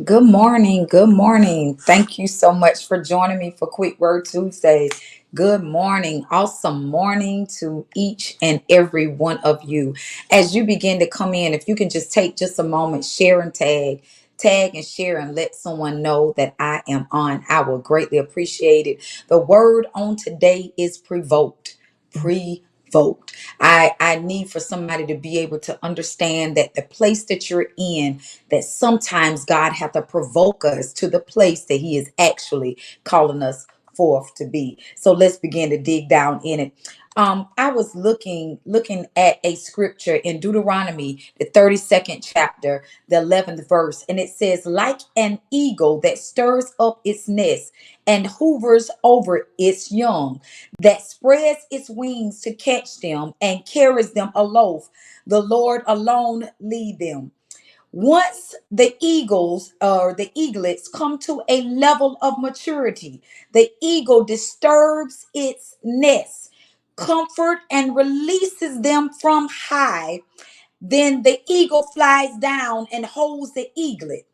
Good morning. Good morning. Thank you so much for joining me for Quick Word Tuesday. Good morning. Awesome morning to each and every one of you. As you begin to come in, if you can just take just a moment, share and tag and share and let someone know that I am on. I will greatly appreciate it. The word on today is provoked. Provoked. I need for somebody to be able to understand that the place that you're in, that sometimes God have to provoke us to the place that he is actually calling us forth to be. So let's begin to dig down in it. I was looking at a scripture in Deuteronomy, the 32nd chapter, the 11th verse, and it says, like an eagle that stirs up its nest and hovers over its young, that spreads its wings to catch them and carries them aloft, the Lord alone lead them. Once the eagles or the eaglets come to a level of maturity, the eagle disturbs its nest, comfort, and releases them from high. Then the eagle flies down and holds the eaglet.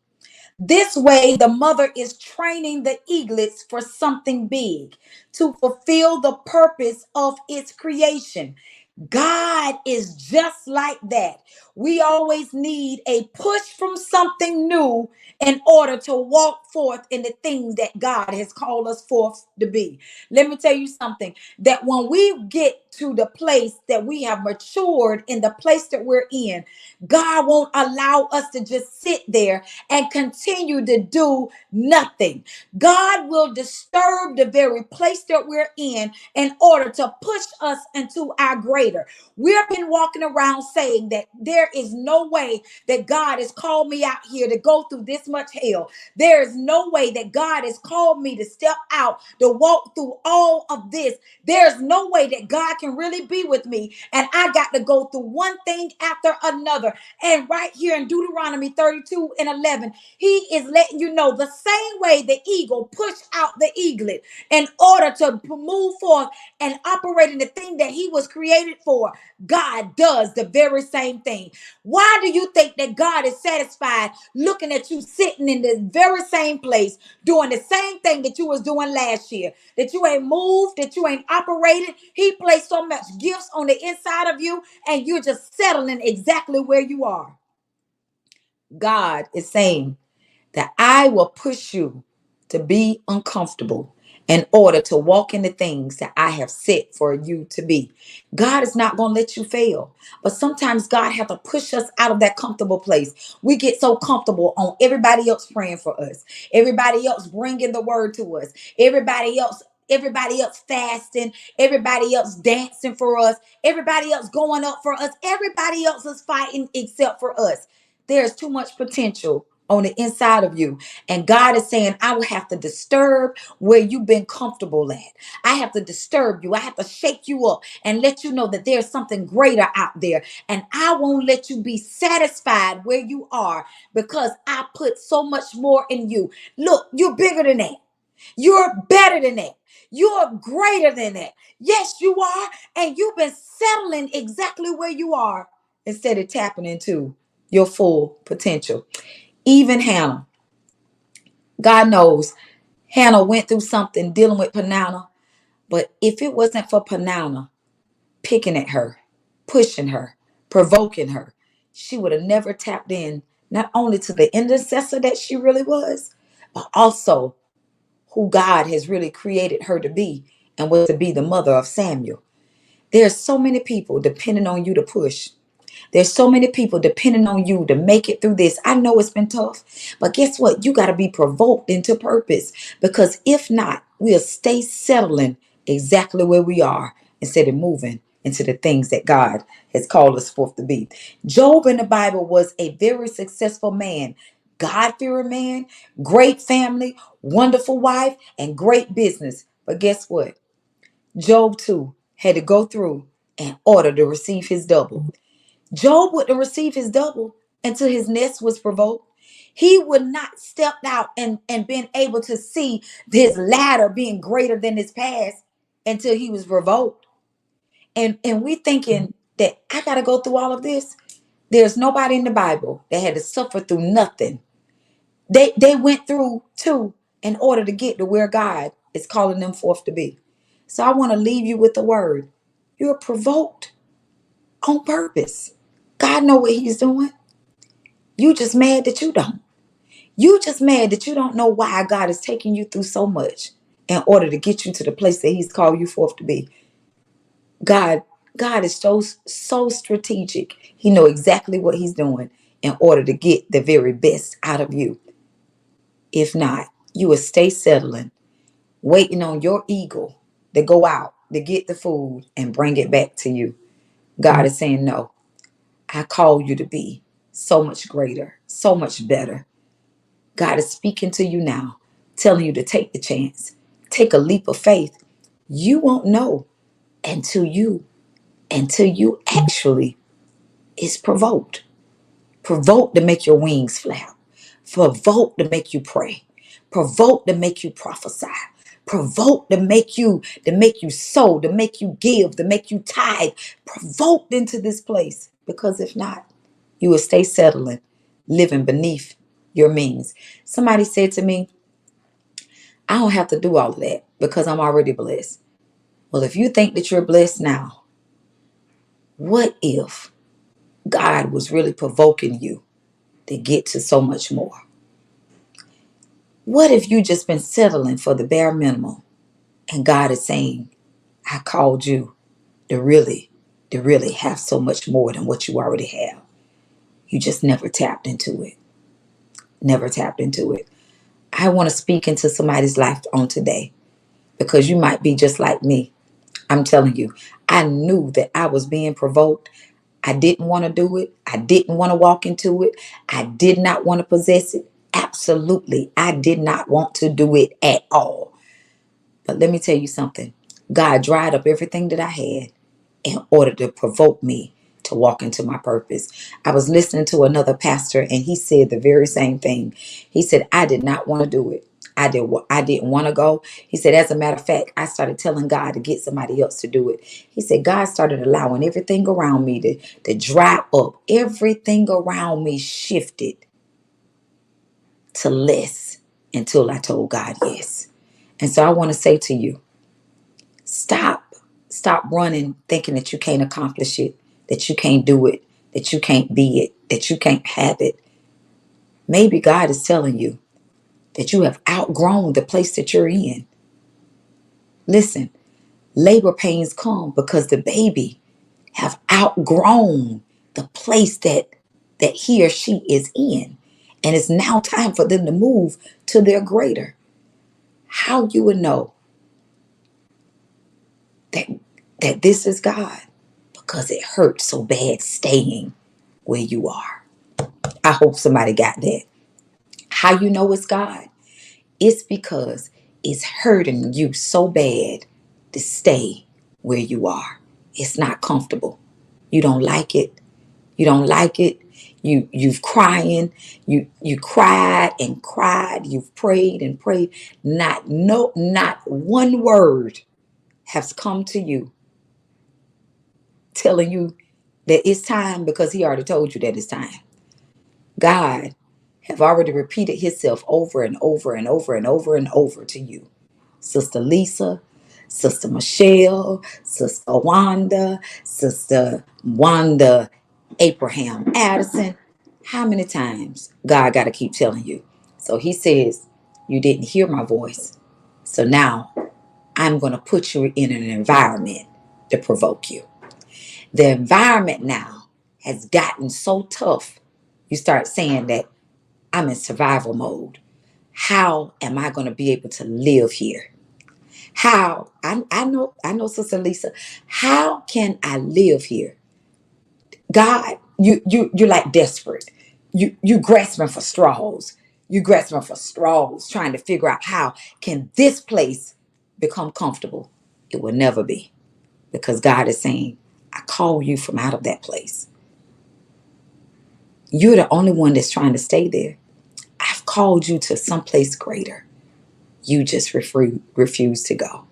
This way, the mother is training the eaglets for something big to fulfill the purpose of its creation. God is just like that. We always need a push from something new in order to walk forth in the things that God has called us forth to be. Let me tell you something, that when we get to the place that we have matured in the place that we're in, God won't allow us to just sit there and continue to do nothing. God will disturb the very place that we're in order to push us into our greater. We've been walking around saying that there is no way that God has called me out here to go through this much hell. There is no way that God has called me to step out to walk through all of this. There's no way that God can really be with me, and I got to go through one thing after another. And right here in Deuteronomy 32 and 11, he is letting you know the same way the eagle pushed out the eaglet in order to move forth and operate in the thing that he was created for. God does the very same thing. Why do you think that God is satisfied looking at you sitting in the very same place, doing the same thing that you was doing last year, that you ain't moved, that you ain't operated? He placed so much gifts on the inside of you, and you're just settling exactly where you are. God is saying that I will push you to be uncomfortable in order to walk in the things that I have set for you to be. God is not going to let you fail, but sometimes God has to push us out of that comfortable place. We get so comfortable on everybody else praying for us, everybody else bringing the word to us, everybody else fasting, everybody else dancing for us, everybody else going up for us, everybody else is fighting except for us. There's too much potential on the inside of you. And God is saying, I will have to disturb where you've been comfortable at. I have to disturb you. I have to shake you up and let you know that there's something greater out there. And I won't let you be satisfied where you are, because I put so much more in you. Look, you're bigger than that. You're better than that. You're greater than that. Yes, you are. And you've been settling exactly where you are instead of tapping into your full potential. Even Hannah, God knows Hannah went through something dealing with Peninnah, but if it wasn't for Peninnah picking at her, pushing her, provoking her, she would have never tapped in not only to the intercessor that she really was, but also who God has really created her to be, and was to be the mother of Samuel. There's so many people depending on you to push. There's so many people depending on you to make it through this. I know it's been tough, but guess what? You got to be provoked into purpose, because if not, we'll stay settling exactly where we are instead of moving into the things that God has called us forth to be. Job in the Bible was a very successful man, God-fearing man, great family, wonderful wife, and great business. But guess what? Job too had to go through in order to receive his double. Job wouldn't receive his double until his nest was provoked. He would not stepped out and been able to see his ladder being greater than his past until he was provoked. And we thinking that I gotta go through all of this. There's nobody in the Bible that had to suffer through nothing. They went through too in order to get to where God is calling them forth to be. So I want to leave you with the word. You're provoked on purpose. God know what he's doing. You just mad that you don't. You just mad that you don't know why God is taking you through so much in order to get you to the place that he's called you forth to be. God, God is so strategic. He know exactly what he's doing in order to get the very best out of you. If not, you will stay settling, waiting on your ego to go out to get the food and bring it back to you. God is saying, no, I call you to be so much greater, so much better. God is speaking to you now, telling you to take the chance, take a leap of faith. You won't know until you actually is provoked. Provoked to make your wings flap. Provoked to make you pray. Provoked to make you prophesy. Provoked to make you sow, to make you give, to make you tithe. Provoked into this place. Because if not, you will stay settling, living beneath your means. Somebody said to me, I don't have to do all of that because I'm already blessed. Well, if you think that you're blessed now, what if God was really provoking you to get to so much more? What if you just been settling for the bare minimum and God is saying, I called you to really have so much more than what you already have. You just never tapped into it. Never tapped into it. I want to speak into somebody's life on today because you might be just like me. I'm telling you, I knew that I was being provoked. I didn't want to do it. I didn't want to walk into it. I did not want to possess it. Absolutely. I did not want to do it at all. But let me tell you something. God dried up everything that I had in order to provoke me to walk into my purpose. I was listening to another pastor and he said the very same thing. He said, I did not want to do it. I didn't want to go. He said, as a matter of fact, I started telling God to get somebody else to do it. He said, God started allowing everything around me to dry up. Everything around me shifted to less until I told God yes. And so I want to say to you, stop running thinking that you can't accomplish it, that you can't do it, that you can't be it, that you can't have it. Maybe God is telling you that you have outgrown the place that you're in. Listen, labor pains come because the baby have outgrown the place that he or she is in. And it's now time for them to move to their greater. How you would know that this is God? Because it hurts so bad staying where you are. I hope somebody got that. How you know it's God? It's because it's hurting you so bad to stay where you are. It's not comfortable. You don't like it. You don't like it. You've crying. You cried and cried. You've prayed and prayed. Not one word has come to you telling you that it's time, because he already told you that it's time. God have already repeated himself over and over and over and over and over to you. Sister Lisa, Sister Michelle, Sister Wanda Abraham Addison. How many times God got to keep telling you? So he says, you didn't hear my voice. So now I'm going to put you in an environment to provoke you. The environment now has gotten so tough. You start saying that I'm in survival mode. How am I going to be able to live here? How? I know, Sister Lisa. How can I live here? God, you're like desperate. You grasping for straws. You grasping for straws, trying to figure out how can this place become comfortable. It will never be, because God is saying, I call you from out of that place. You're the only one that's trying to stay there. I've called you to someplace greater. You just refuse to go.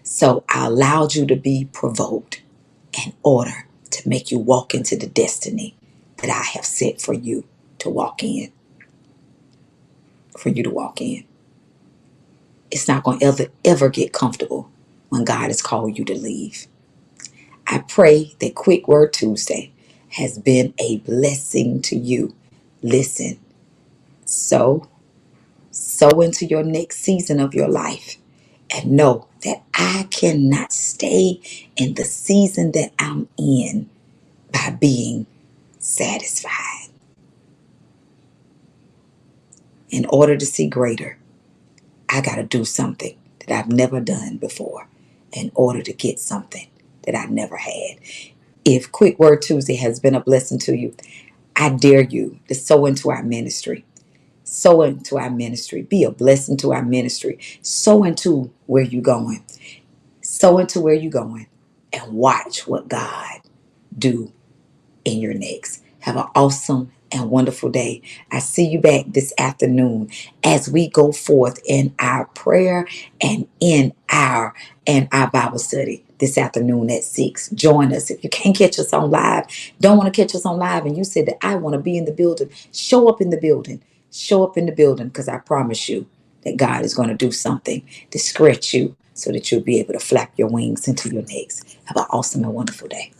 So I allowed you to be provoked in order to make you walk into the destiny that I have set for you to walk in. For you to walk in. It's not going to ever get comfortable when God has called you to leave. I pray that Quick Word Tuesday has been a blessing to you. Listen, sow into your next season of your life and know that I cannot stay in the season that I'm in by being satisfied. In order to see greater, I got to do something that I've never done before in order to get something that I never had. If Quick Word Tuesday has been a blessing to you, I dare you to sow into our ministry. Sow into our ministry. Be a blessing to our ministry. Sow into where you're going. Sow into where you're going and watch what God do in your next. Have an awesome and wonderful day. I see you back this afternoon as we go forth in our prayer and in our Bible study this afternoon at 6. Join us. If you can't catch us on live, don't want to catch us on live, and you said that I want to be in the building, show up in the building. Show up in the building, because I promise you that God is going to do something to stretch you so that you'll be able to flap your wings into your next. Have an awesome and wonderful day.